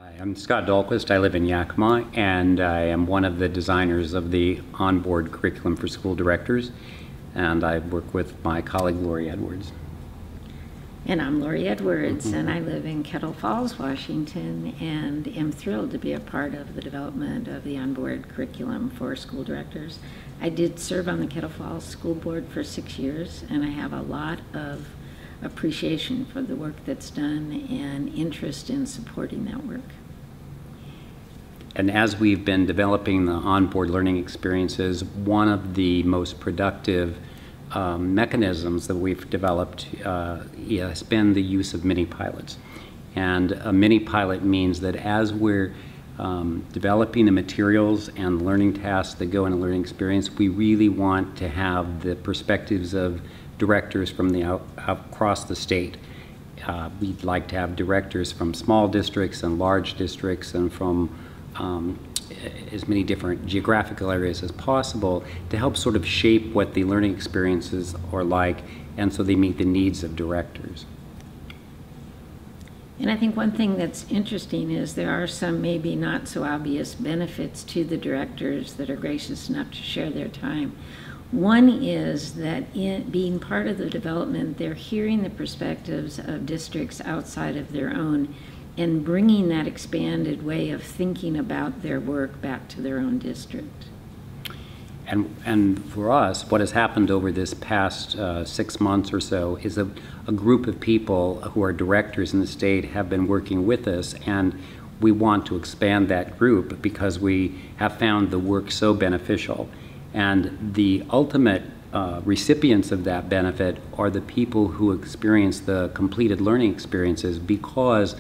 I'm Scott Dahlquist. I live in Yakima, and I am one of the designers of the OnBoard curriculum for school directors, and I work with my colleague Lori Edwards. And I'm Lori Edwards, and I live in Kettle Falls, Washington, and am thrilled to be a part of the development of the OnBoard curriculum for school directors. I did serve on the Kettle Falls School Board for 6 years, and I have a lot of appreciation for the work that's done and interest in supporting that work. And as we've been developing the OnBoard learning experiences, one of the most productive mechanisms that we've developed has been the use of mini pilots. And a mini pilot means that as we're developing the materials and learning tasks that go in a learning experience, we really want to have the perspectives of directors from across the state. We'd like to have directors from small districts and large districts and from as many different geographical areas as possible to help sort of shape what the learning experiences are like, and so they meet the needs of directors. And I think one thing that's interesting is there are some maybe not so obvious benefits to the directors that are gracious enough to share their time. One is that in being part of the development, they're hearing the perspectives of districts outside of their own and bringing that expanded way of thinking about their work back to their own district. And for us, what has happened over this past 6 months or so is a group of people who are directors in the state have been working with us, and we want to expand that group because we have found the work so beneficial. And the ultimate recipients of that benefit are the people who experience the completed learning experiences, because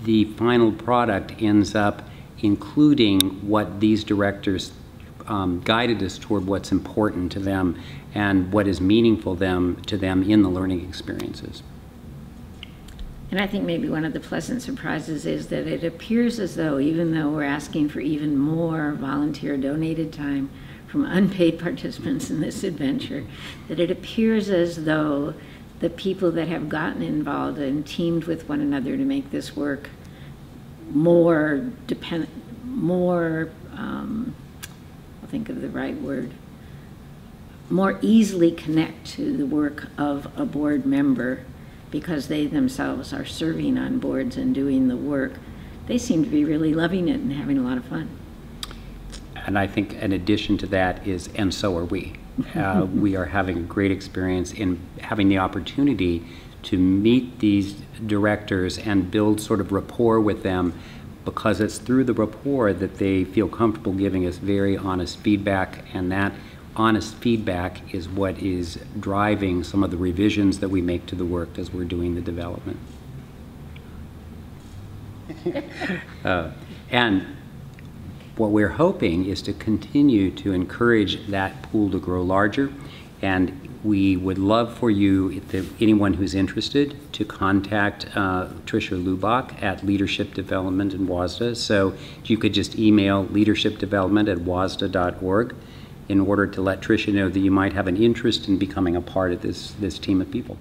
the final product ends up including what these directors guided us toward, what's important to them and what is meaningful to them in the learning experiences. And I think maybe one of the pleasant surprises is that it appears as though, even though we're asking for even more volunteer donated time from unpaid participants in this adventure, that it appears as though the people that have gotten involved and teamed with one another to make this work more I'll think of the right word, more easily connect to the work of a board member because they themselves are serving on boards and doing the work. They seem to be really loving it and having a lot of fun. And I think in addition to that is, and so are we. We are having a great experience in having the opportunity to meet these directors and build sort of rapport with them, because it's through the rapport that they feel comfortable giving us very honest feedback, and that honest feedback is what is driving some of the revisions that we make to the work as we're doing the development. And what we're hoping is to continue to encourage that pool to grow larger, and we would love for you, if anyone who's interested, to contact Tricia Lubach at Leadership Development in WSSDA. So you could just email leadershipdevelopment@wasda.org in order to let Tricia know that you might have an interest in becoming a part of this team of people.